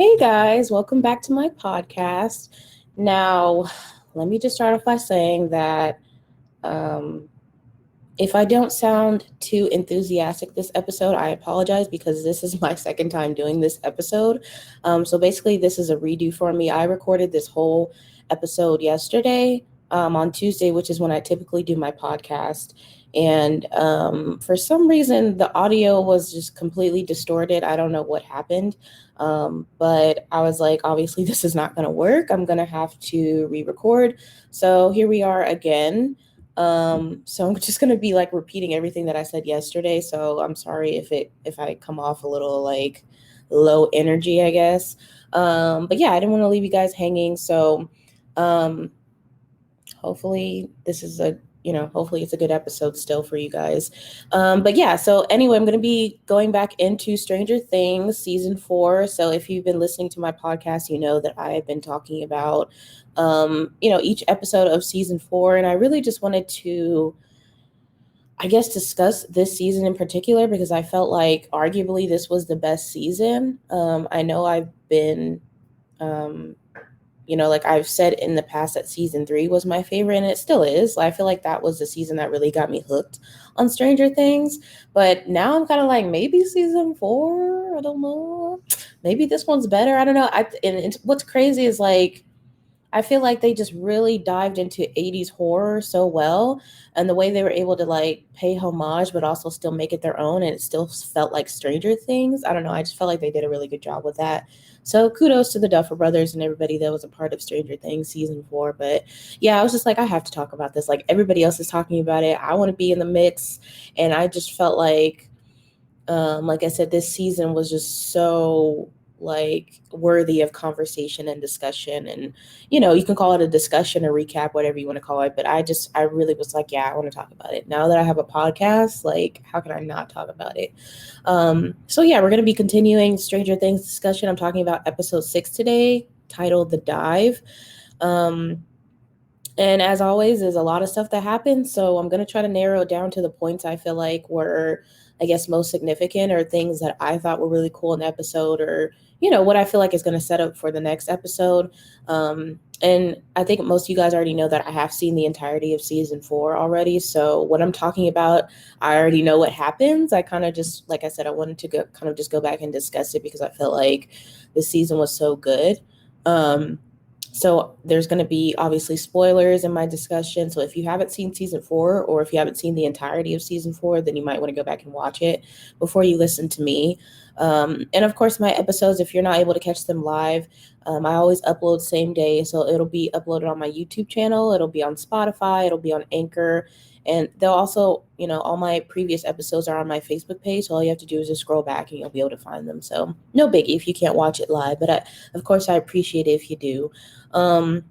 Hey guys, welcome back to my podcast. Now, let me just start off by saying that um, if I don't sound too enthusiastic this episode, I apologize because this is my second time doing this episode. So basically, this is a redo for me. I recorded this whole episode yesterday on Tuesday, which is when I typically do my podcast. And for some reason, the audio was just completely distorted. I don't know what happened. But I was like, obviously, this is not going to work. I'm going to have to re record. So here we are again. So I'm just gonna be like repeating everything that I said yesterday. So I'm sorry if I come off a little like low energy, I guess. But yeah, I didn't want to leave you guys hanging. So um hopefully this is a hopefully it's a good episode still for you guys. But yeah, so anyway, I'm going to be going back into Stranger Things season 4. So if you've been listening to my podcast, you know that I have been talking about each episode of season 4, and I really just wanted to, I guess, discuss this season in particular because I felt like arguably this was the best season. I know I've been um like I've said in the past that season 3 was my favorite, and it still is. I feel like that was the season that really got me hooked on Stranger Things. But now I'm kind of like, maybe season 4, I don't know. Maybe this one's better. I don't know. What's crazy is like, I feel like they just really dived into 80s horror so well, and the way they were able to like pay homage but also still make it their own, and it still felt like Stranger Things. I don't know, I just felt like they did a really good job with that. So kudos to the Duffer Brothers and everybody that was a part of Stranger Things season 4. But yeah, I was just like, I have to talk about this. Like everybody else is talking about it. I want to be in the mix. And I just felt like I said, this season was just so like worthy of conversation and discussion. And you can call it a discussion or recap, whatever you want to call it. But I really was like, yeah, I want to talk about it now that I have a podcast. Like, how can I not talk about it? So yeah, we're going to be continuing Stranger Things discussion. I'm talking about episode 6 today, titled The Dive. um and as always, there's a lot of stuff that happened. So I'm going to try to narrow it down to the points I feel like were, I guess, most significant, or things that I thought were really cool in the episode, or, what I feel like is going to set up for the next episode. And I think most of you guys already know that I have seen the entirety of season 4 already. So what I'm talking about, I already know what happens. I kind of just, like I said, I wanted to kind of just go back and discuss it because I felt like the season was so good. So there's going to be obviously spoilers in my discussion. So if you haven't seen season 4, or if you haven't seen the entirety of season 4, then you might want to go back and watch it before you listen to me. And of course, my episodes, if you're not able to catch them live, I always upload same day. So it'll be uploaded on my YouTube channel. It'll be on Spotify. It'll be on Anchor. And they'll also, all my previous episodes are on my Facebook page. So all you have to do is just scroll back and you'll be able to find them. So no biggie if you can't watch it live. But of course, I appreciate it if you do. Um,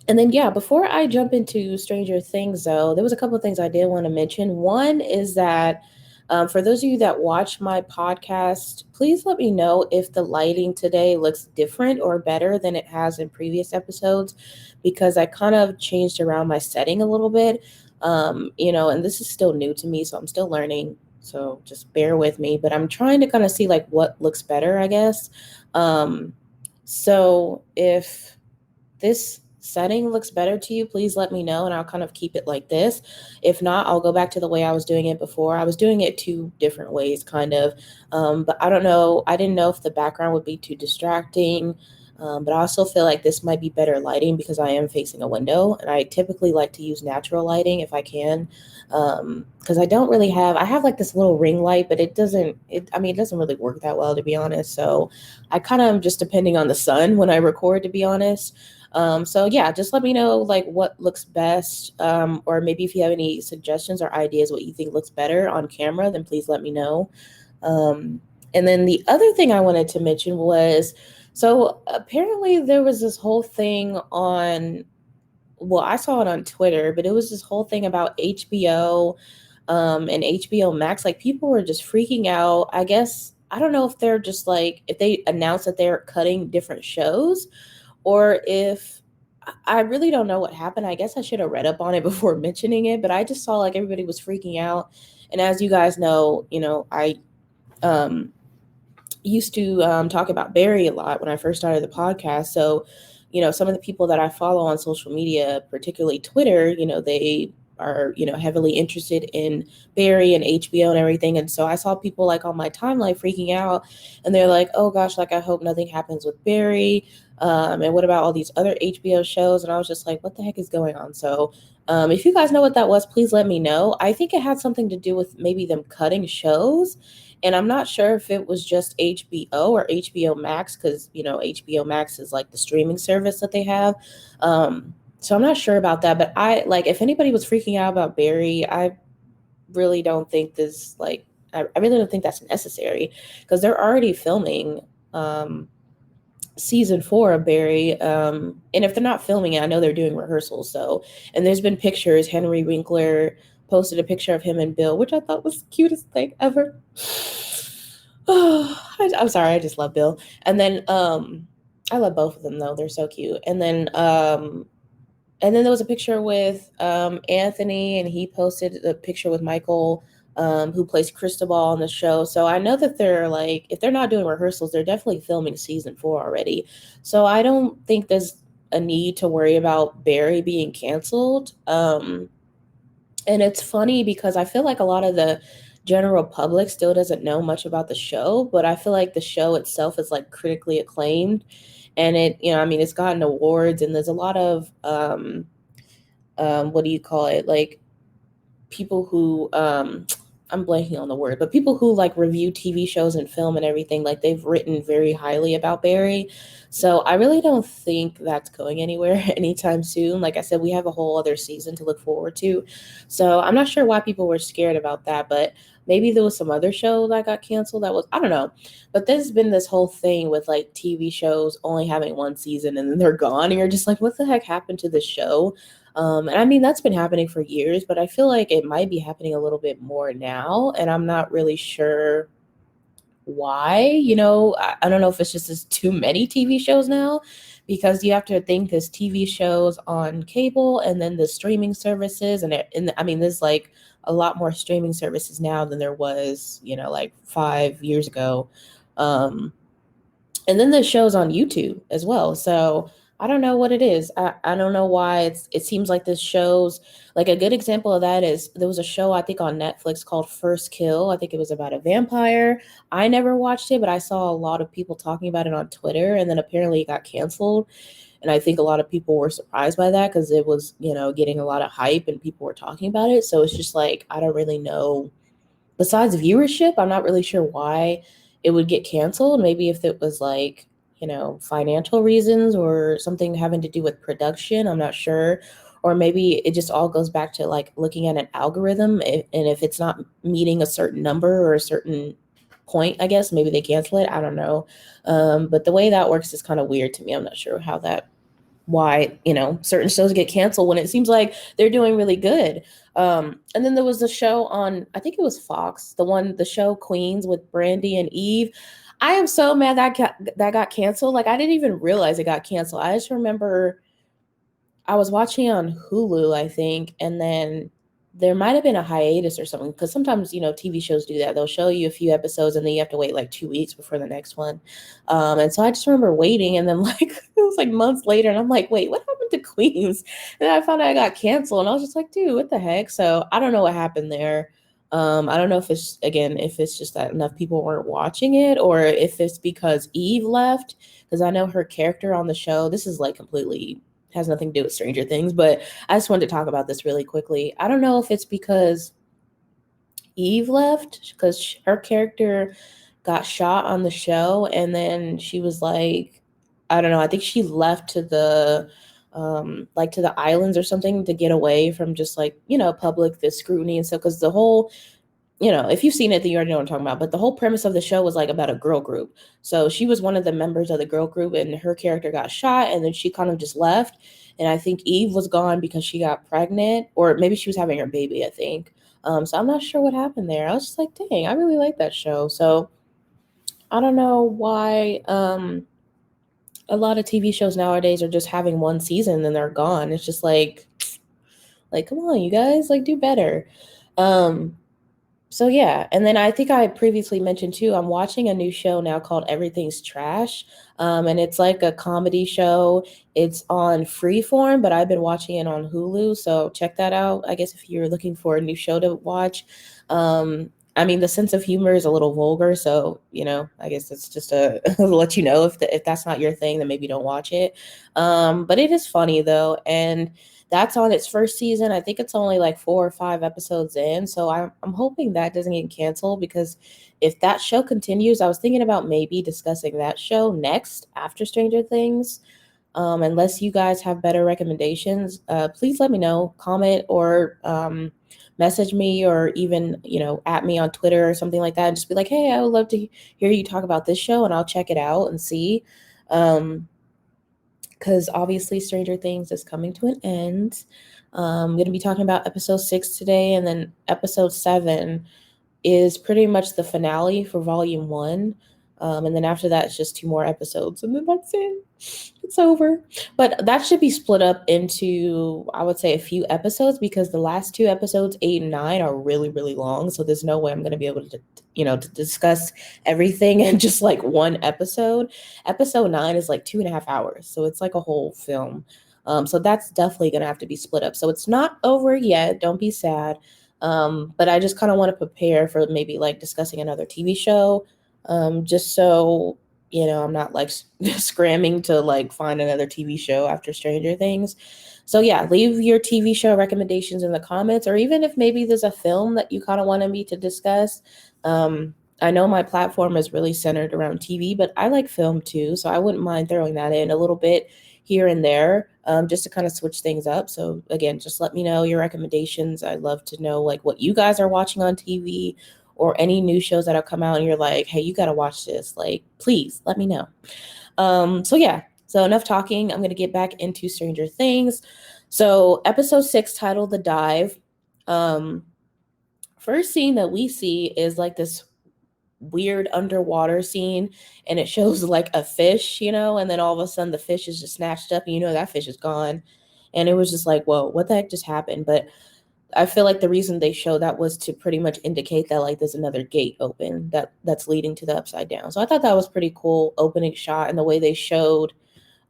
and then, yeah, before I jump into Stranger Things, though, there was a couple of things I did want to mention. One is that for those of you that watch my podcast, please let me know if the lighting today looks different or better than it has in previous episodes, because I kind of changed around my setting a little bit. And this is still new to me, so I'm still learning. So just bear with me, but I'm trying to kind of see like what looks better, I guess. So if this setting looks better to you, please let me know and I'll kind of keep it like this. If not, I'll go back to the way I was doing it before. I was doing it 2 different ways, kind of. But I don't know. I didn't know if the background would be too distracting. But I also feel like this might be better lighting because I am facing a window, and I typically like to use natural lighting if I can. Because I have like this little ring light, but it doesn't really work that well, to be honest. So I kind of am just depending on the sun when I record, to be honest. So yeah, just let me know like what looks best, or maybe if you have any suggestions or ideas what you think looks better on camera, then please let me know. And then the other thing I wanted to mention was, so apparently there was this whole thing on, well, I saw it on Twitter, but it was this whole thing about HBO, and HBO Max. Like people were just freaking out. I guess I don't know if they're just like, if they announced that they're cutting different shows, or if, I really don't know what happened. I guess I should have read up on it before mentioning it, but I just saw like everybody was freaking out. And as you guys know, I um used to talk about Barry a lot when I first started the podcast. So, some of the people that I follow on social media, particularly Twitter, they are, heavily interested in Barry and HBO and everything. And so I saw people like on my timeline freaking out, and they're like, oh gosh, like I hope nothing happens with Barry. And what about all these other HBO shows? And I was just like, what the heck is going on? So if you guys know what that was, please let me know. I think it had something to do with maybe them cutting shows, and I'm not sure if it was just HBO or HBO Max, because, HBO Max is like the streaming service that they have. So I'm not sure about that. But if anybody was freaking out about Barry, I really don't think I really don't think that's necessary, because they're already filming season 4 of Barry. And if they're not filming it, I know they're doing rehearsals. So, and there's been pictures. Henry Winkler posted a picture of him and Bill, which I thought was the cutest thing ever. Oh, I'm sorry, I just love Bill. And then I love both of them though. They're so cute. And then there was a picture with Anthony, and he posted a picture with Michael, who plays Cristobal on the show. So I know that they're like, if they're not doing rehearsals, they're definitely filming season 4 already. So I don't think there's a need to worry about Barry being canceled. And it's funny because I feel like a lot of the general public still doesn't know much about the show, but I feel like the show itself is like critically acclaimed, and it's gotten awards, and there's a lot of what do you call it, like people who I'm blanking on the word, but people who like review TV shows and film and everything, like they've written very highly about Barry. So I really don't think that's going anywhere anytime soon. Like I said, we have a whole other season to look forward to. So I'm not sure why people were scared about that, but maybe there was some other show that got canceled that was, I don't know. But there's been this whole thing with like TV shows only having one season and then they're gone, and you're just like, what the heck happened to this show? And I mean, that's been happening for years, but I feel like it might be happening a little bit more now. And I'm not really sure why. I don't know if it's just there's too many TV shows now, because you have to think there's TV shows on cable and then the streaming services. And I mean, there's like a lot more streaming services now than there was, like 5 years ago. Um, and then there's shows on YouTube as well. So I don't know what it is. I don't know why it seems like this shows, like a good example of that is there was a show I think on Netflix called First Kill. I think it was about a vampire. I never watched it, but I saw a lot of people talking about it on Twitter, and then apparently it got canceled. And I think a lot of people were surprised by that because it was, getting a lot of hype and people were talking about it. So it's just like, I don't really know. Besides viewership, I'm not really sure why it would get canceled. Maybe if it was like, financial reasons or something having to do with production, I'm not sure. Or maybe it just all goes back to like looking at an algorithm, and if it's not meeting a certain number or a certain point, I guess maybe they cancel it. I don't know. But the way that works is kind of weird to me. I'm not sure why certain shows get canceled when it seems like they're doing really good. And then there was the show on, I think it was Fox, the show Queens with Brandy and Eve. I am so mad that got canceled. Like I didn't even realize it got canceled. I just remember I was watching on Hulu, I think, and then there might have been a hiatus or something, because sometimes, TV shows do that. They'll show you a few episodes and then you have to wait like 2 weeks before the next one. And so I just remember waiting, and then like it was like months later, and I'm like, wait, what happened to Queens? And then I found out I got canceled, and I was just like, dude, what the heck? So I don't know what happened there. I don't know if it's just that enough people weren't watching it, or if it's because Eve left, because I know her character on the show, this is like completely has nothing to do with Stranger Things, but I just wanted to talk about this really quickly. I don't know if it's because Eve left, because her character got shot on the show, and then she was like, I don't know, I think she left to the islands or something to get away from just like, public, the scrutiny and stuff. Because the whole, if you've seen it, then you already know what I'm talking about. But the whole premise of the show was like about a girl group. So she was one of the members of the girl group, and her character got shot, and then she kind of just left. And I think Eve was gone because she got pregnant, or maybe she was having her baby, I think. So I'm not sure what happened there. I was just like, dang, I really like that show. So I don't know why a lot of TV shows nowadays are just having one season and then they're gone. It's just like come on, you guys, like do better. Um, So yeah, and then I think I previously mentioned too, I'm watching a new show now called Everything's Trash. And it's like a comedy show. It's on Freeform, but I've been watching it on Hulu, so check that out. I guess if you're looking for a new show to watch. I mean, the sense of humor is a little vulgar, so I guess it's just a let you know if that's not your thing, then maybe don't watch it. But it is funny though, and that's on its first season. I think it's only like 4 or 5 episodes in. So I'm hoping that doesn't get canceled, because if that show continues, I was thinking about maybe discussing that show next after Stranger Things. Unless you guys have better recommendations, please let me know, comment, or message me, or even, at me on Twitter or something like that. And just be like, hey, I would love to hear you talk about this show, and I'll check it out and see. Because obviously Stranger Things is coming to an end. I'm going to be talking about episode 6 today, and then episode 7 is pretty much the finale for volume 1. And then after that, it's just 2 more episodes, and then that's it. It's over. But that should be split up into, I would say, a few episodes, because the last 2 episodes, 8 and 9, are really, really long. So there's no way I'm going to be able to discuss everything in just like one episode. Episode 9 is like 2.5 hours. So it's like a whole film. So that's definitely going to have to be split up. So it's not over yet. Don't be sad. But I just kind of want to prepare for maybe like discussing another TV show, just so I'm not like scramming to like find another TV show after Stranger Things. So yeah, leave your TV show recommendations in the comments, or even if maybe there's a film that you kind of wanted me to discuss. I know my platform is really centered around TV, but I like film too, so I wouldn't mind throwing that in a little bit here and there, just to kind of switch things up. So again, just let me know your recommendations. I'd love to know like what you guys are watching on TV, or any new shows that have come out and you're like, hey, you got to watch this. Like, please let me know. So yeah, so enough talking. I'm going to get back into Stranger Things. So episode 6, titled The Dive. First scene that we see is like this weird underwater scene, and it shows like a fish, and then all of a sudden the fish is just snatched up, and that fish is gone. And it was just like, whoa, what the heck just happened? But I feel like the reason they showed that was to pretty much indicate that like there's another gate open that's leading to the upside down. So I thought that was pretty cool opening shot, and the way they showed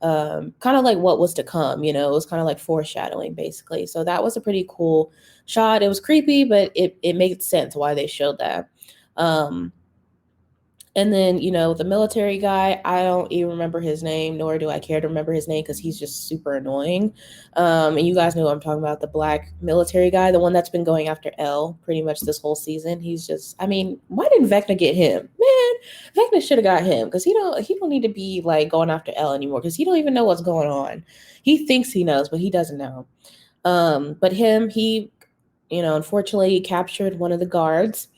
kind of like what was to come. It was kind of like foreshadowing basically. So that was a pretty cool shot. It was creepy, but it made sense why they showed that. Um, and then, the military guy, I don't even remember his name, nor do I care to remember his name, because he's just super annoying. And you guys know what I'm talking about, the black military guy, the one that's been going after Elle pretty much this whole season. He's just, I mean, why didn't Vecna get him? Man, Vecna should have got him, because he don't need to be like going after Elle anymore, because he don't even know what's going on. He thinks he knows, but he doesn't know. But he, unfortunately captured one of the guards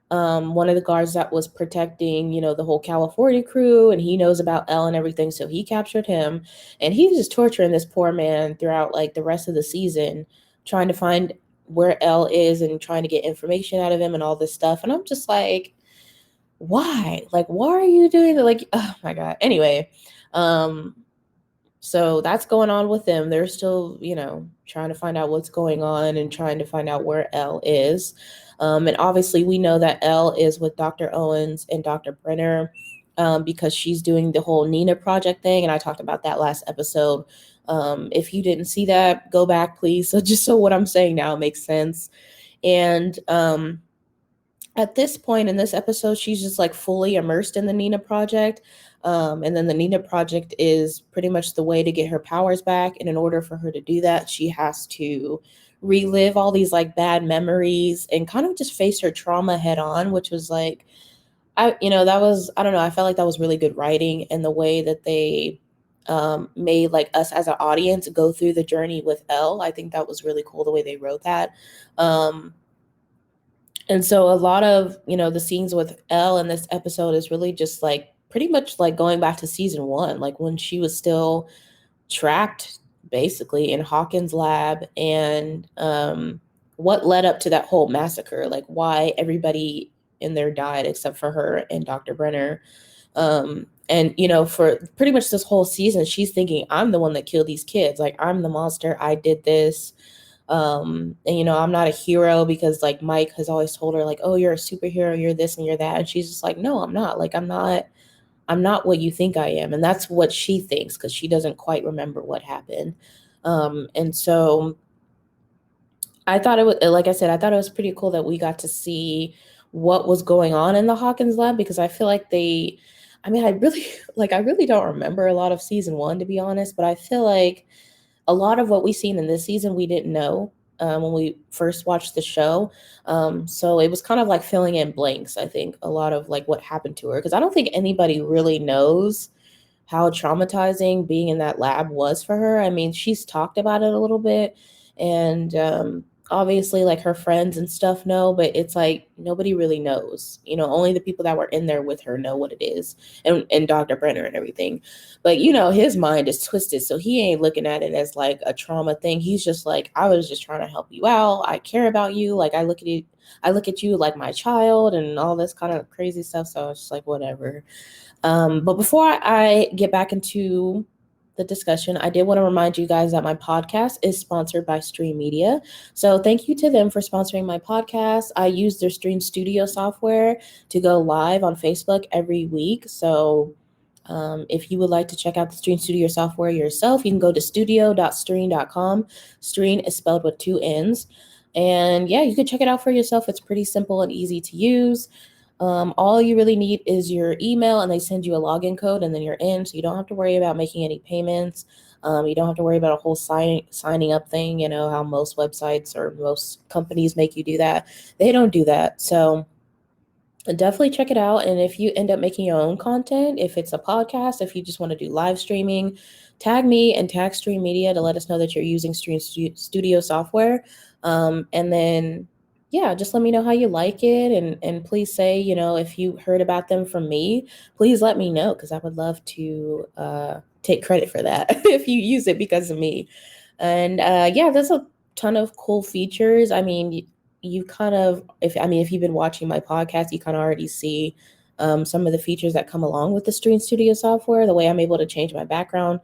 that was protecting, the whole California crew, and he knows about Elle and everything, so he captured him, and he's just torturing this poor man throughout like the rest of the season, trying to find where Elle is and trying to get information out of him and all this stuff. And I'm just like, why? Like, why are you doing that? Like, oh my God. Anyway, so that's going on with them. They're still, trying to find out what's going on and trying to find out where Elle is. And obviously, we know that Elle is with Dr. Owens and Dr. Brenner, because she's doing the whole Nina project thing. And I talked about that last episode. If you didn't see that, go back, please. So just so what I'm saying now makes sense. And at this point in this episode, she's just like fully immersed in the Nina project. And then the Nina project is pretty much the way to get her powers back. And in order for her to do that, she has to relive all these like bad memories and kind of just face her trauma head on, which was like, that was, I don't know, I felt like that was really good writing, and the way that they made like us as an audience go through the journey with Elle. I think that was really cool the way they wrote that. And so a lot of, the scenes with Elle in this episode is really just like pretty much like going back to season 1, like when she was still trapped basically in Hawkins' lab, and what led up to that whole massacre, like why everybody in there died except for her and Dr. Brenner. And, for pretty much this whole season, she's thinking, I'm the one that killed these kids. Like, I'm the monster. I did this. And I'm not a hero because like Mike has always told her like, oh, you're a superhero, you're this and you're that. And she's just like, no, I'm not. Like, I'm not what you think I am. And that's what she thinks because she doesn't quite remember what happened. And so I thought it was, like I said, I thought it was pretty cool that we got to see what was going on in the Hawkins lab because I feel like I mean, I really, I really don't remember a lot of season one, to be honest, but I feel like a lot of what we seen in this season, we didn't know when we first watched the show. So it was kind of like filling in blanks, I think, a lot of like what happened to her. Because I don't think anybody really knows how traumatizing being in that lab was for her. I mean, she's talked about it a little bit, and obviously, like her friends and stuff know, but it's like nobody really knows. Only the people that were in there with her know what it is, and Dr. Brenner and everything. But his mind is twisted, so he ain't looking at it as like a trauma thing. He's just like, I was just trying to help you out. I care about you. Like I look at you like my child, and all this kind of crazy stuff. So it's just like whatever. But before I get back into the discussion, I did want to remind you guys that my podcast is sponsored by Streann Media. So thank you to them for sponsoring my podcast. I use their Streann Studio software to go live on Facebook every week. So if you would like to check out the Streann Studio software yourself, you can go to studio.streann.com. Streann is spelled with 2 N's. And yeah, you can check it out for yourself. It's pretty simple and easy to use. All you really need is your email, and they send you a login code, and then you're in. So you don't have to worry about making any payments. You don't have to worry about a whole signing up thing. You know how most websites or most companies make you do that. They don't do that. So definitely check it out. And if you end up making your own content, if it's a podcast, if you just want to do live streaming, tag me and tag Streann Media to let us know that you're using Streann Studio software. And then yeah, just let me know how you like it. And please say, if you heard about them from me, please let me know because I would love to take credit for that if you use it because of me. And yeah, there's a ton of cool features. I mean, you kind of, if you've been watching my podcast, you kind of already see some of the features that come along with the Streann Studio software, the way I'm able to change my background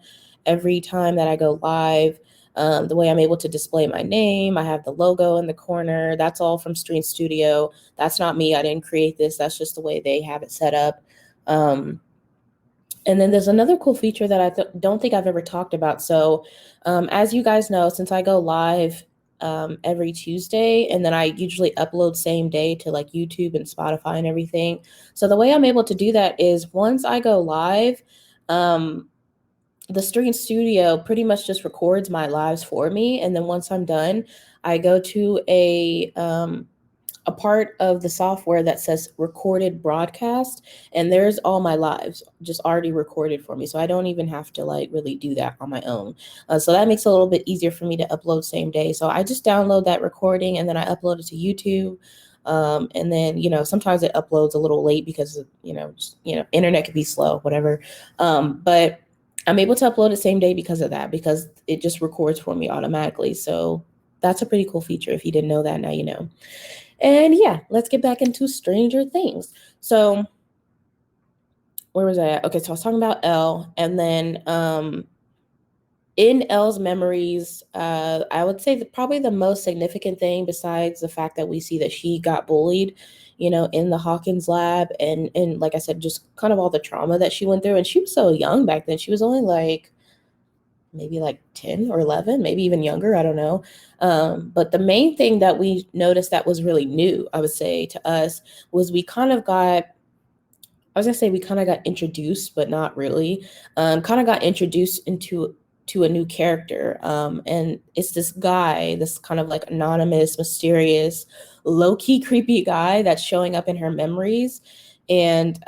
every time that I go live. The way I'm able to display my name. I have the logo in the corner. That's all from Streann Studio. That's not me. I didn't create this. That's just the way they have it set up. And then there's another cool feature that I don't think I've ever talked about. So as you guys know, since I go live every Tuesday, and then I usually upload same day to like YouTube and Spotify and everything. So the way I'm able to do that is once I go live, the Streann Studio pretty much just records my lives for me. And then once I'm done, I go to a part of the software that says recorded broadcast. And there's all my lives just already recorded for me. So I don't even have to like really do that on my own. So that makes it a little bit easier for me to upload same day. So I just download that recording and then I upload it to YouTube. And then, sometimes it uploads a little late because, internet could be slow, whatever. But I'm able to upload it same day because of that, because it just records for me automatically. So that's a pretty cool feature. If you didn't know that, now you know. And yeah, let's get back into Stranger Things. So where was I at? Okay, so I was talking about Elle, and then in Elle's memories, I would say that probably the most significant thing, besides the fact that we see that she got bullied, in the Hawkins lab, and like I said, just kind of all the trauma that she went through. And she was so young back then. She was only like maybe like 10 or 11, maybe even younger. I don't know. But the main thing that we noticed that was really new, I would say, to us was we kind of got introduced, but not really. Kind of got introduced to a new character. And it's this guy, this kind of like anonymous, mysterious, low-key creepy guy that's showing up in her memories. And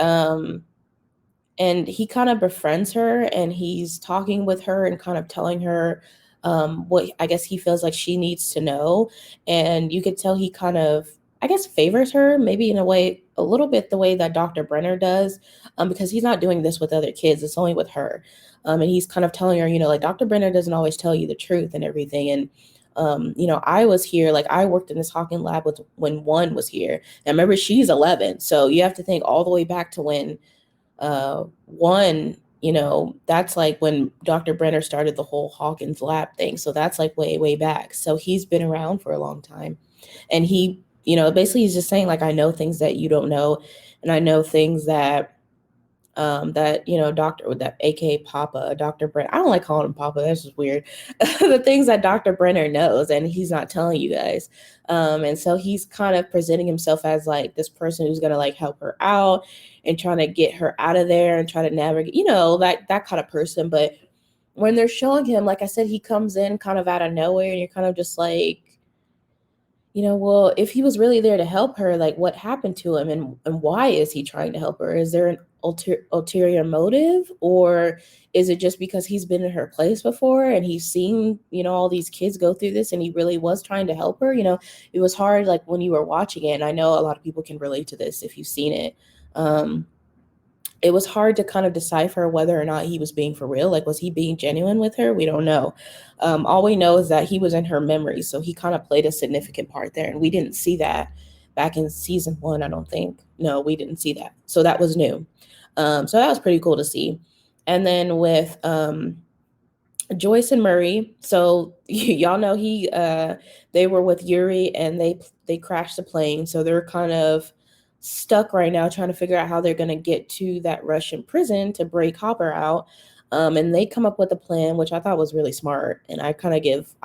he kind of befriends her, and he's talking with her and kind of telling her what I guess he feels like she needs to know. And you could tell he kind of, I guess, favors her, maybe in a way, a little bit the way that Dr. Brenner does, because he's not doing this with other kids. It's only with her. And he's kind of telling her, like Dr. Brenner doesn't always tell you the truth and everything. And, I was here, like I worked in this Hawking lab when one was here. And remember, she's 11. So you have to think all the way back to when one that's like when Dr. Brenner started the whole Hawkins lab thing. So that's like way, way back. So he's been around for a long time. And he, basically he's just saying, like, I know things that you don't know. And I know things that Doctor, that aka Papa, Dr. Brenner. I don't like calling him Papa. That's just weird. The things that Dr. Brenner knows and he's not telling you guys. And so he's kind of presenting himself as like this person who's gonna like help her out and trying to get her out of there and try to navigate, that kind of person. But when they're showing him, like I said, he comes in kind of out of nowhere and you're kind of just like, well, if he was really there to help her, like what happened to him and why is he trying to help her? Is there an ulterior motive, or is it just because he's been in her place before and he's seen, all these kids go through this and he really was trying to help her? It was hard, like when you were watching it, and I know a lot of people can relate to this if you've seen it. It was hard to kind of decipher whether or not he was being for real. Like, was he being genuine with her? We don't know. All we know is that he was in her memory. So he kind of played a significant part there. And we didn't see that back in season 1, I don't think. No, we didn't see that. So that was new. So that was pretty cool to see. And then with Joyce and Murray. So y'all know they were with Yuri and they crashed the plane. So they're kind of stuck right now trying to figure out how they're going to get to that Russian prison to break Hopper out. And they come up with a plan, which I thought was really smart. And I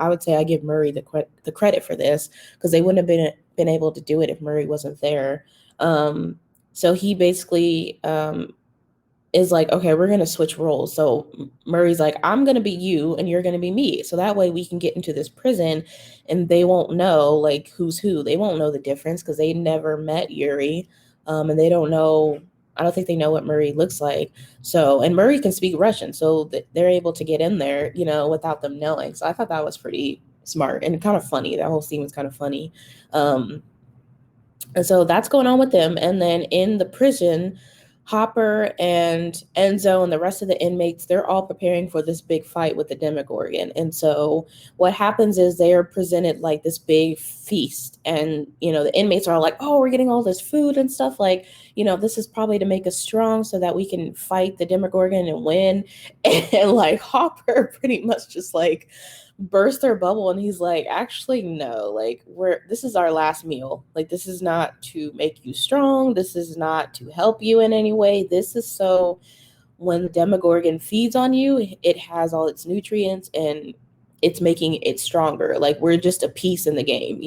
would say I give Murray the credit for this, because they wouldn't have been able to do it if Murray wasn't there. So he basically is like, okay, we're going to switch roles. So Murray's like, I'm going to be you and you're going to be me. So that way we can get into this prison and they won't know like who's who. They won't know the difference because they never met Yuri. And they don't know, I don't think they know what Murray looks like. So, and Murray can speak Russian. So they're able to get in there, without them knowing. So I thought that was pretty smart and kind of funny. That whole scene was kind of funny. And so that's going on with them. And then in the prison, Hopper and Enzo and the rest of the inmates, they're all preparing for this big fight with the Demogorgon. And so what happens is they are presented like this big feast. And, the inmates are like, oh, we're getting all this food and stuff. Like, this is probably to make us strong so that we can fight the Demogorgon and win. And like Hopper pretty much just like burst their bubble and he's like, actually no, like this is our last meal. Like, this is not to make you strong, this is not to help you in any way, this is so when the Demogorgon feeds on you, it has all its nutrients and it's making it stronger. Like, we're just a piece in the game,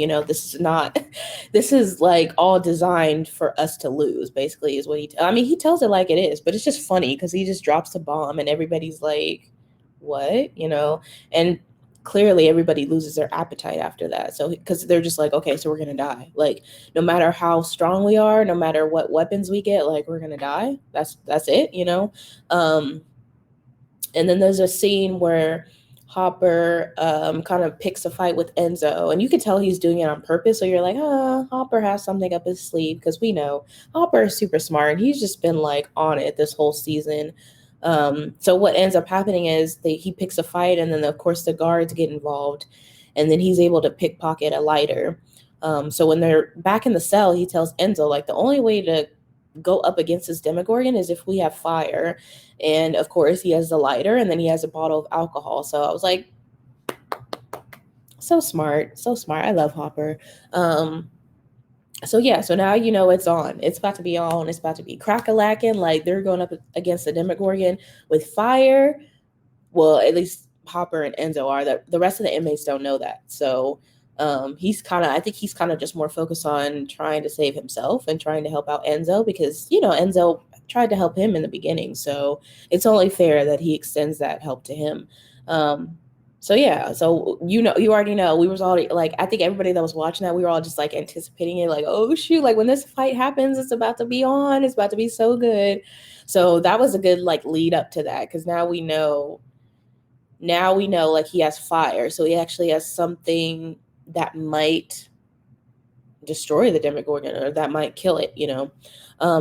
this is like all designed for us to lose, basically, is what he tells it like it is. But it's just funny because he just drops the bomb and everybody's like, what? And clearly everybody loses their appetite after that. So because they're just like, okay, so we're gonna die. Like, no matter how strong we are, no matter what weapons we get, like, we're gonna die. That's it. And then there's a scene where Hopper kind of picks a fight with Enzo, and you can tell he's doing it on purpose. So you're like, Hopper has something up his sleeve, because we know Hopper is super smart and he's just been like on it this whole season. So what ends up happening is he picks a fight, and then of course the guards get involved, and then he's able to pickpocket a lighter. So when they're back in the cell, he tells Enzo, like, the only way to go up against this Demogorgon is if we have fire. And of course he has the lighter, and then he has a bottle of alcohol. So I was like, so smart. I love Hopper. So now it's on. It's about to be on. It's about to be crack-a-lacking. Like, they're going up against the Demogorgon with fire. Well, at least Hopper and Enzo are. The rest of the inmates don't know that. So I think he's kind of just more focused on trying to save himself and trying to help out Enzo, because, Enzo tried to help him in the beginning. So it's only fair that he extends that help to him. So you already know, we was already like, I think everybody that was watching that, we were all just like anticipating it, like, oh shoot, like when this fight happens, it's about to be on, it's about to be so good. So that was a good like lead up to that, because now we know like he has fire, so he actually has something that might destroy the Demogorgon, or that might kill it,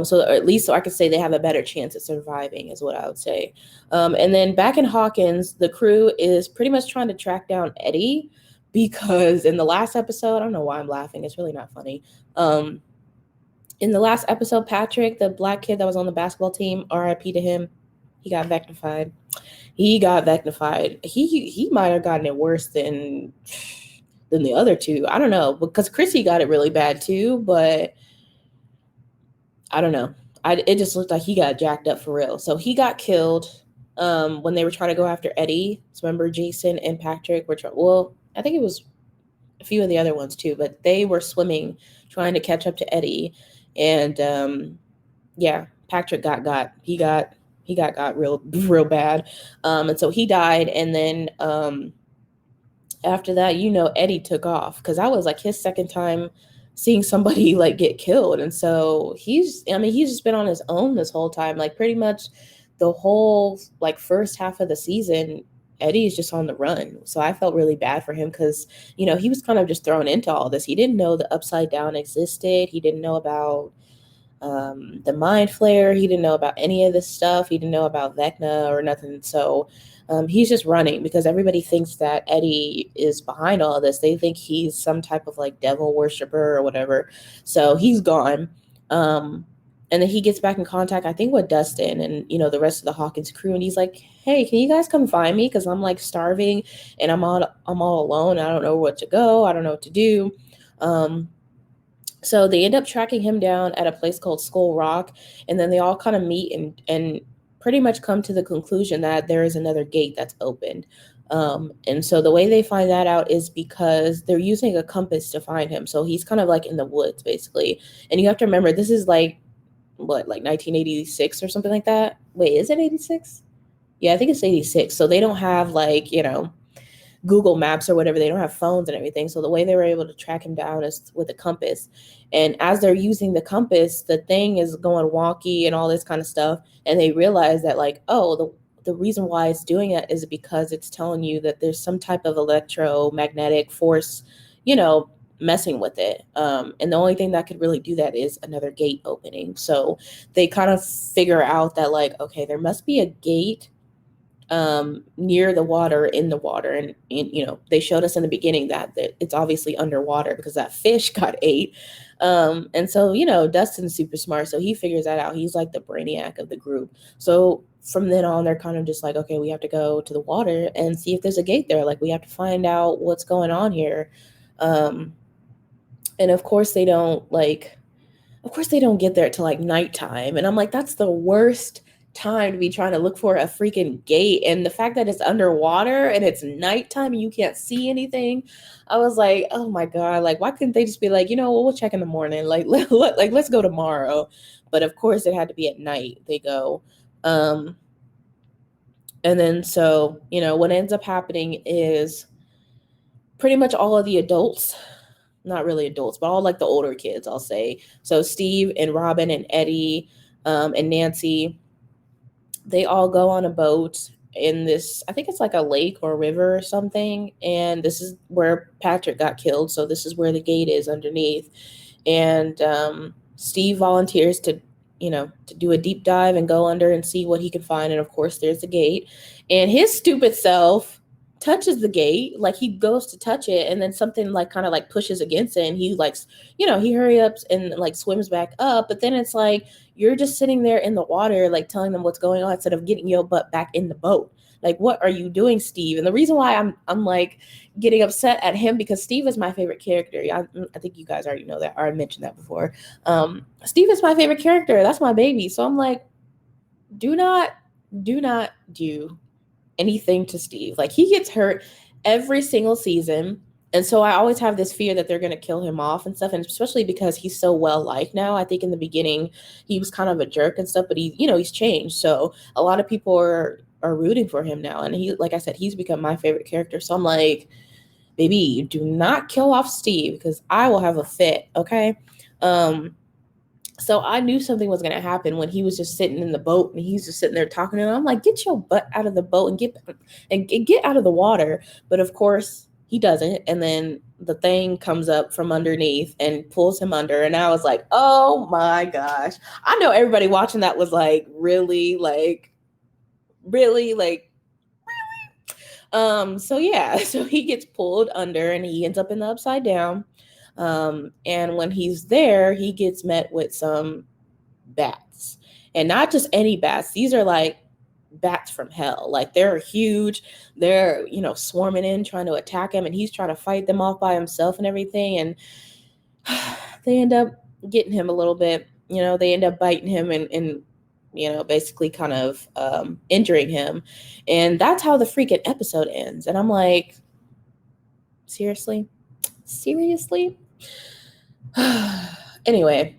so at least so I could say they have a better chance at surviving, is what I would say. And then back in Hawkins, the crew is pretty much trying to track down Eddie, because in the last episode, I don't know why I'm laughing, it's really not funny. In the last episode, Patrick, the black kid that was on the basketball team, RIP to him, He got vectified. He might have gotten it worse than the other two. I don't know, because Chrissy got it really bad too, but I don't know. It just looked like he got jacked up for real. So he got killed when they were trying to go after Eddie. So remember, Jason and Patrick were well, I think it was a few of the other ones too, but they were swimming trying to catch up to Eddie, and yeah, Patrick got real bad, and so he died, and then after that, Eddie took off, because that was like his second time seeing somebody like get killed. And so he's just been on his own this whole time, like pretty much the whole like first half of the season. Eddie is just on the run. So I felt really bad for him, because he was kind of just thrown into all this. He didn't know the Upside Down existed. He didn't know about the Mind Flayer. He didn't know about any of this stuff. He didn't know about Vecna or nothing. So he's just running, because everybody thinks that Eddie is behind all of this. They think he's some type of like devil worshiper or whatever. So he's gone. And then he gets back in contact, I think, with Dustin and, the rest of the Hawkins crew. And he's like, hey, can you guys come find me? Because I'm like starving and I'm all alone. I don't know where to go. I don't know what to do. So they end up tracking him down at a place called Skull Rock. And then they all kind of meet and pretty much come to the conclusion that there is another gate that's opened. And so the way they find that out is because they're using a compass to find him. So he's kind of like in the woods, basically. And you have to remember, this is like 1986 or something like that. Wait, is it 86? Yeah, I think it's 86. So they don't have like, Google Maps or whatever. They don't have phones and everything. So the way they were able to track him down is with a compass. And as they're using the compass, the thing is going wonky and all this kind of stuff. And they realize that like, oh, the reason why it's doing it is because it's telling you that there's some type of electromagnetic force, messing with it. And the only thing that could really do that is another gate opening. So they kind of figure out that like, okay, there must be a gate near the water, in the water. And they showed us in the beginning that it's obviously underwater because that fish got ate. And so, Dustin's super smart. So he figures that out. He's like the brainiac of the group. So from then on, they're kind of just like, okay, we have to go to the water and see if there's a gate there. Like, we have to find out what's going on here. And of course they don't get there till like nighttime. And I'm like, that's the worst time to be trying to look for a freaking gate. And the fact that it's underwater and it's nighttime and you can't see anything, I was like, oh my God, like, why couldn't they just be like, we'll check in the morning, like let's go tomorrow. But of course it had to be at night they go. And then so what ends up happening is pretty much all of the adults, not really adults, but all like the older kids, I'll say. So Steve and Robin and Eddie and Nancy, they all go on a boat in this, I think it's like a lake or a river or something. And this is where Patrick got killed. So this is where the gate is underneath. And Steve volunteers to do a deep dive and go under and see what he can find. And of course, there's the gate. And his stupid self touches the gate, like he goes to touch it, and then something like kind of like pushes against it, and he like he hurry up and like swims back up. But then it's like, you're just sitting there in the water like telling them what's going on instead of getting your butt back in the boat. Like, what are you doing, Steve? And the reason why I'm like getting upset at him, because Steve is my favorite character. I think you guys already know that, or I mentioned that before. Steve is my favorite character. That's my baby. So I'm like, do not do anything to Steve. Like, he gets hurt every single season. And so I always have this fear that they're going to kill him off and stuff. And especially because he's so well liked now. I think in the beginning he was kind of a jerk and stuff, but he's changed. So a lot of people are rooting for him now. And he, like I said, he's become my favorite character. So I'm like, baby, do not kill off Steve, because I will have a fit. Okay. So I knew something was going to happen when he was just sitting in the boat and he's just sitting there talking. And I'm like, get your butt out of the boat and get out of the water. But of course he doesn't. And then the thing comes up from underneath and pulls him under. And I was like, oh my gosh. I know everybody watching that was like, really. So yeah, so he gets pulled under and he ends up in the Upside Down. And when he's there, he gets met with some bats, and not just any bats. These are like bats from hell. Like they're huge. They're, swarming in, trying to attack him, and he's trying to fight them off by himself and everything. And they end up getting him a little bit. They end up biting him and basically kind of injuring him. And that's how the freaking episode ends. And I'm like, seriously? Seriously? Anyway,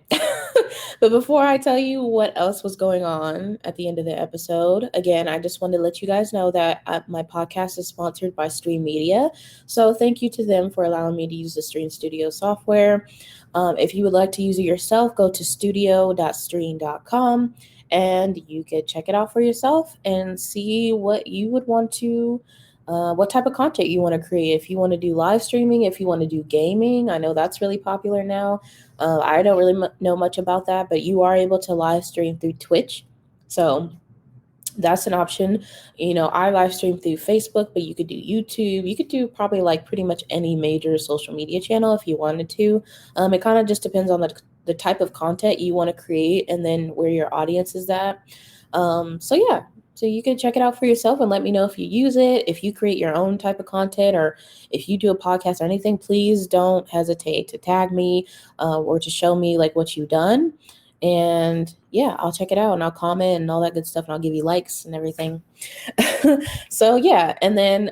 but before I tell you what else was going on at the end of the episode, again, I just wanted to let you guys know that my podcast is sponsored by Streann Media. So thank you to them for allowing me to use the Streann Studio software. If you would like to use it yourself, go to studio.streann.com and you could check it out for yourself and see what you would want to what type of content you want to create. If you want to do live streaming, if you want to do gaming, I know that's really popular now. I don't really know much about that, but you are able to live stream through Twitch. So that's an option. I live stream through Facebook, but you could do YouTube. You could do probably like pretty much any major social media channel if you wanted to. It kind of just depends on the type of content you want to create and then where your audience is at. So yeah. So you can check it out for yourself and let me know if you use it, if you create your own type of content, or if you do a podcast or anything. Please don't hesitate to tag me or to show me like what you've done. And yeah, I'll check it out and I'll comment and all that good stuff, and I'll give you likes and everything. So yeah, and then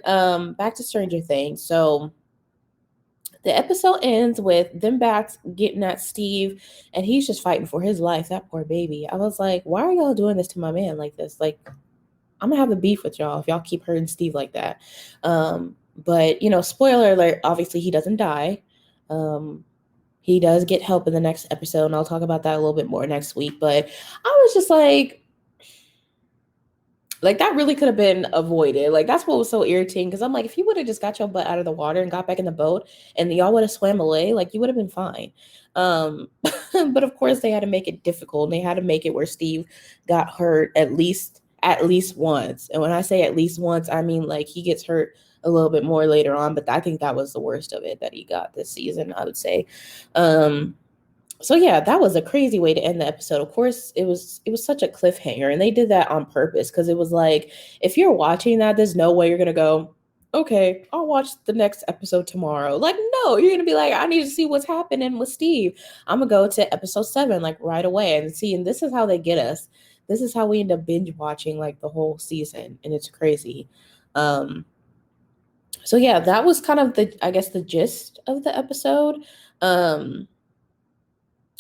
back to Stranger Things. So the episode ends with them bats getting at Steve, and he's just fighting for his life. That poor baby. I was like, why are y'all doing this to my man like this? Like, I'm gonna have a beef with y'all if y'all keep hurting Steve like that. But spoiler alert, obviously he doesn't die. He does get help in the next episode, and I'll talk about that a little bit more next week. But I was just like that really could have been avoided. Like, that's what was so irritating, because I'm like, if you would have just got your butt out of the water and got back in the boat and y'all would have swam away, like, you would have been fine. But of course they had to make it difficult, and they had to make it where Steve got hurt at least once. And when I say at least once, I mean like he gets hurt a little bit more later on, but I think that was the worst of it that he got this season, I would say. So yeah, that was a crazy way to end the episode. Of course, it was such a cliffhanger, and they did that on purpose, because it was like, if you're watching that, there's no way you're gonna go, okay, I'll watch the next episode tomorrow. Like, no, you're gonna be like, I need to see what's happening with Steve. I'm gonna go to episode 7 like right away and see. And this is how they get us. This is how we end up binge watching like the whole season, and it's crazy. So yeah, that was kind of the gist of the episode.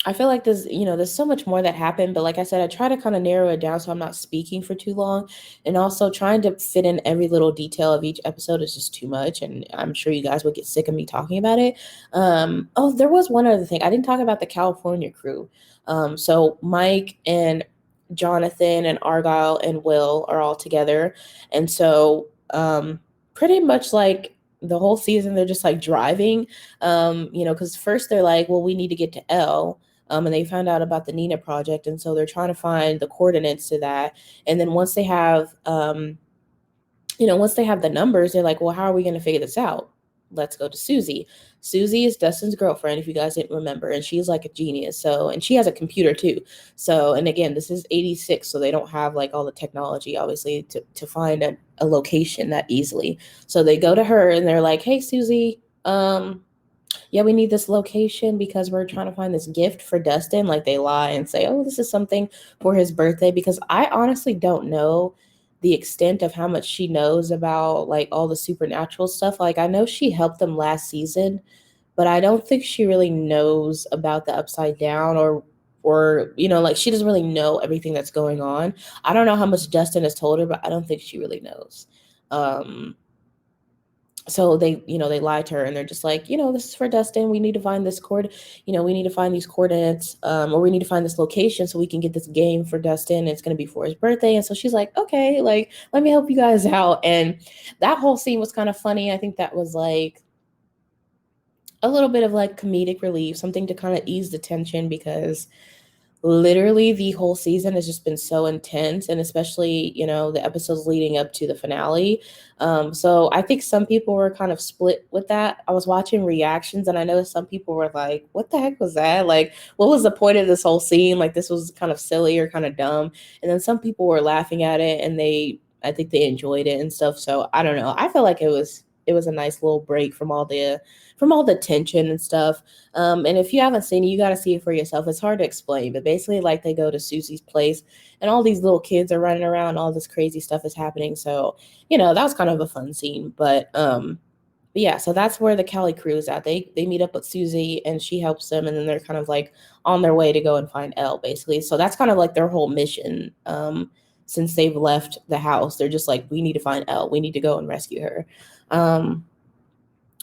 I feel like there's so much more that happened, but like I said, I try to kind of narrow it down so I'm not speaking for too long, and also trying to fit in every little detail of each episode is just too much, and I'm sure you guys would get sick of me talking about it. Oh, there was one other thing. I didn't talk about the California crew. So Mike and Jonathan and Argyle and Will are all together, and so pretty much like the whole season they're just like driving, because first they're like, well, we need to get to L. And they found out about the Nina project, and so they're trying to find the coordinates to that. And then once they have the numbers, they're like, well, how are we going to figure this out? Let's go to Susie. Susie is Dustin's girlfriend, if you guys didn't remember, and she's like a genius. So, and she has a computer too. So, and again, this is 86, so they don't have like all the technology, obviously, to find a location that easily. So they go to her and they're like, hey, Susie, yeah, we need this location because we're trying to find this gift for Dustin. Like, they lie and say, oh, this is something for his birthday, because I honestly don't know the extent of how much she knows about like all the supernatural stuff. Like, I know she helped them last season, but I don't think she really knows about the upside down, or like, she doesn't really know everything that's going on. I don't know how much Dustin has told her, but I don't think she really knows. So they lie to her, and they're just like, this is for Dustin. We need to find this we need to find these coordinates, or we need to find this location so we can get this game for Dustin. It's going to be for his birthday. And so she's like, okay, like, let me help you guys out. And that whole scene was kind of funny. I think that was like a little bit of like comedic relief, something to kind of ease the tension, because literally the whole season has just been so intense, and especially, the episodes leading up to the finale. So I think some people were kind of split with that. I was watching reactions and I noticed some people were like, what the heck was that? Like, what was the point of this whole scene? Like, this was kind of silly or kind of dumb. And then some people were laughing at it, and I think they enjoyed it and stuff. So I don't know. I feel like it was a nice little break from all the tension and stuff. And if you haven't seen it, you got to see it for yourself. It's hard to explain, but basically, like, they go to Susie's place, and all these little kids are running around, all this crazy stuff is happening. So, that was kind of a fun scene. But yeah, so that's where the Cali crew is at. They meet up with Susie, and she helps them, and then they're kind of like on their way to go and find Elle, basically. So that's kind of like their whole mission. Since they've left the house, they're just like, we need to find Elle. We need to go and rescue her. And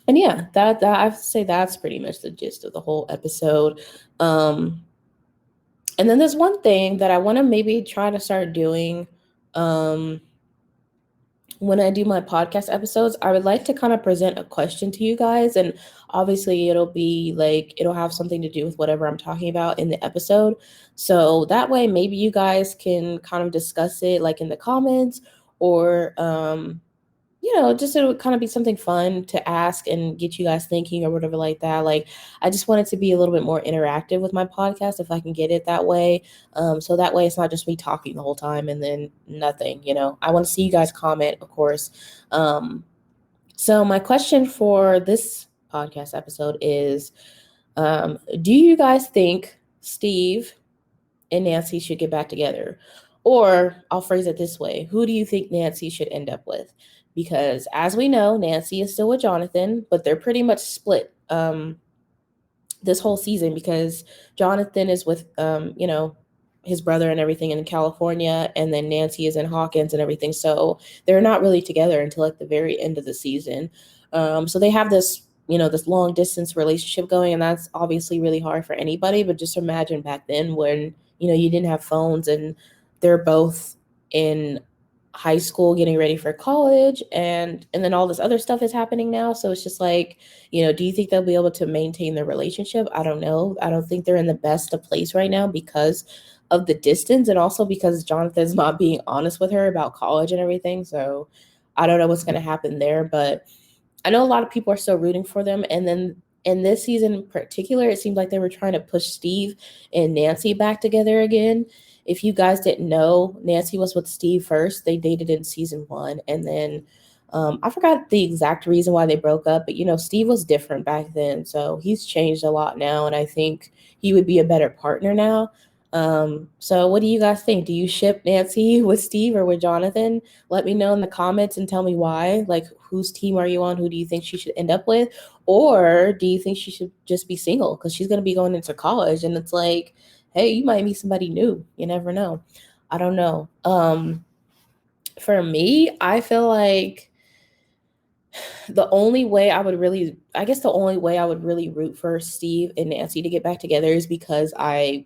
yeah, that I have to say that's pretty much the gist of the whole episode. Um, and then there's one thing that I want to maybe try to start doing. Um, when I do my podcast episodes, I would like to kind of present a question to you guys. And obviously, it'll be like, it'll have something to do with whatever I'm talking about in the episode. So that way, maybe you guys can kind of discuss it like in the comments, or, just it would kind of be something fun to ask and get you guys thinking or whatever like that. Like, I just want it to be a little bit more interactive with my podcast if I can get it that way. So that way it's not just me talking the whole time and then nothing. I want to see you guys comment, of course. So my question for this podcast episode is, do you guys think Steve and Nancy should get back together? Or I'll phrase it this way: who do you think Nancy should end up with? Because as we know, Nancy is still with Jonathan, but they're pretty much split this whole season, because Jonathan is with his brother and everything in California, and then Nancy is in Hawkins and everything. So they're not really together until like the very end of the season. So they have this long distance relationship going, and that's obviously really hard for anybody. But just imagine back then when you didn't have phones, and they're both in high school getting ready for college, and then all this other stuff is happening now. So it's just like, do you think they'll be able to maintain their relationship? I don't know. I don't think they're in the best of place right now because of the distance, and also because Jonathan's not being honest with her about college and everything. So I don't know what's going to happen there, but I know a lot of people are still rooting for them. And then in this season in particular, it seemed like they were trying to push Steve and Nancy back together again. If you guys didn't know, Nancy was with Steve first. They dated in season 1. And then I forgot the exact reason why they broke up. But, Steve was different back then. So he's changed a lot now. And I think he would be a better partner now. So what do you guys think? Do you ship Nancy with Steve or with Jonathan? Let me know in the comments and tell me why. Like, whose team are you on? Who do you think she should end up with? Or do you think she should just be single? Because she's going to be going into college, and it's like, hey, you might meet somebody new. You never know. I don't know. For me, I feel like the only way I would really root for Steve and Nancy to get back together is because I'm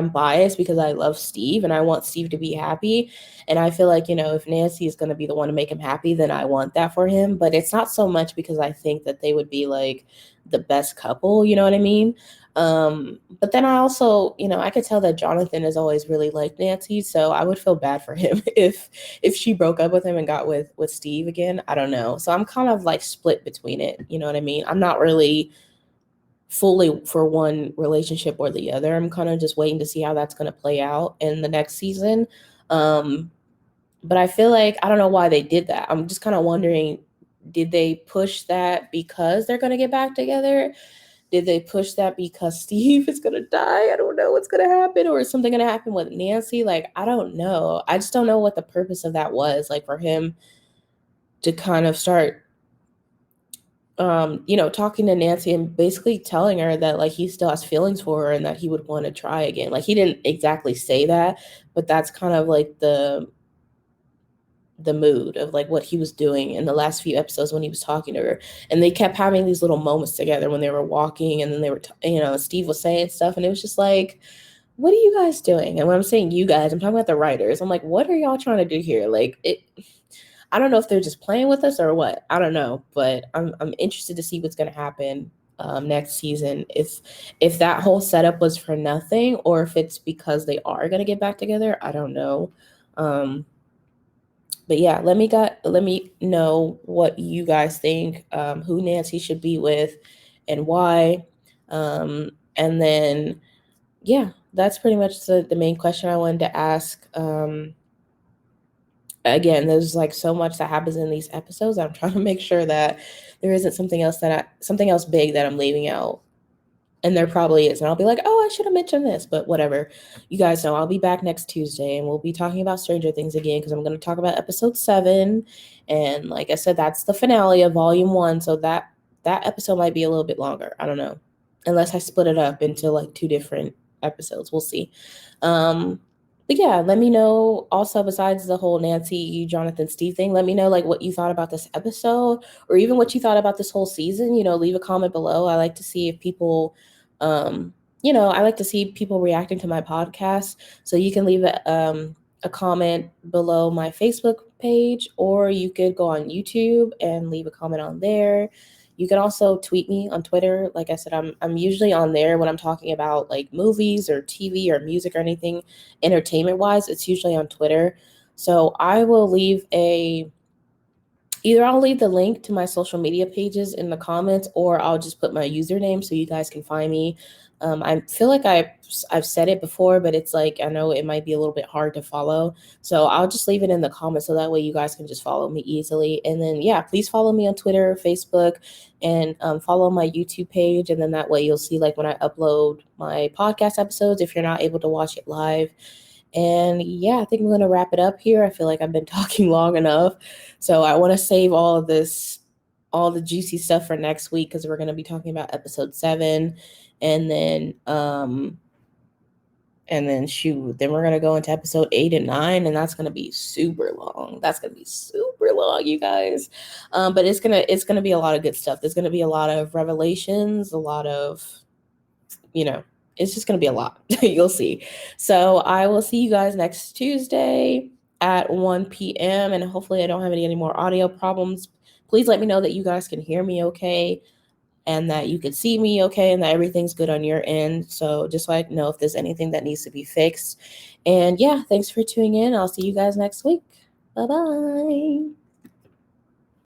biased, because I love Steve and I want Steve to be happy. And I feel like, if Nancy is going to be the one to make him happy, then I want that for him. But it's not so much because I think that they would be like the best couple, you know what I mean? But then I also, I could tell that Jonathan has always really liked Nancy. So I would feel bad for him if she broke up with him and got with Steve again. I don't know. So I'm kind of like split between it. You know what I mean? I'm not really fully for one relationship or the other. I'm kind of just waiting to see how that's going to play out in the next season. But I feel like, I don't know why they did that. I'm just kind of wondering, did they push that because they're going to get back together? Did they push that because Steve is going to die? I don't know what's going to happen. Or is something going to happen with Nancy? Like, I don't know. I just don't know what the purpose of that was. Like, for him to kind of start talking to Nancy and basically telling her that like he still has feelings for her and that he would want to try again. Like, he didn't exactly say that, but that's kind of like the mood of like what he was doing in the last few episodes when he was talking to her. And they kept having these little moments together when they were walking, and then they were Steve was saying stuff, and it was just like, what are you guys doing? And when I'm saying you guys, I'm talking about the writers. I'm like, what are y'all trying to do here? Like, I don't know if they're just playing with us or what. I don't know, but I'm interested to see what's going to happen next season. If that whole setup was for nothing, or if it's because they are gonna get back together, I don't know. But yeah, let me know what you guys think, who Nancy should be with, and why. And then yeah, that's pretty much the main question I wanted to ask. Again, there's like so much that happens in these episodes. I'm trying to make sure that there isn't something else big that I'm leaving out. And there probably is. And I'll be like, oh, I should have mentioned this, but whatever. You guys know I'll be back next Tuesday and we'll be talking about Stranger Things again because I'm going to talk about episode 7. And like I said, that's the finale of volume 1. So that episode might be a little bit longer. I don't know. Unless I split it up into like 2 different episodes. We'll see. But yeah, let me know also, besides the whole Nancy, Jonathan, Steve thing, let me know like what you thought about this episode or even what you thought about this whole season. Leave a comment below. I like to see if people I like to see people reacting to my podcast. So you can leave a comment below my Facebook page, or you could go on YouTube and leave a comment on there. You can also tweet me on Twitter. Like I said, I'm usually on there when I'm talking about like movies or TV or music or anything entertainment wise. It's usually on Twitter. So I will either I'll leave the link to my social media pages in the comments, or I'll just put my username so you guys can find me. I feel like I've said it before, but it's like I know it might be a little bit hard to follow. So I'll just leave it in the comments so that way you guys can just follow me easily. And then, yeah, please follow me on Twitter, Facebook, and follow my YouTube page. And then that way you'll see like when I upload my podcast episodes if you're not able to watch it live. And yeah, I think I'm going to wrap it up here. I feel like I've been talking long enough. So I want to save all the juicy stuff for next week because we're going to be talking about episode 7. And then then we're going to go into episode 8 and 9, and that's going to be super long. That's going to be super long, you guys. But it's going to be a lot of good stuff. There's going to be a lot of revelations, a lot of, it's just going to be a lot. You'll see. So I will see you guys next Tuesday at 1 p.m. And hopefully I don't have any more audio problems. Please let me know that you guys can hear me okay and that you can see me okay and that everything's good on your end. So just so I know if there's anything that needs to be fixed. And yeah, thanks for tuning in. I'll see you guys next week. Bye-bye.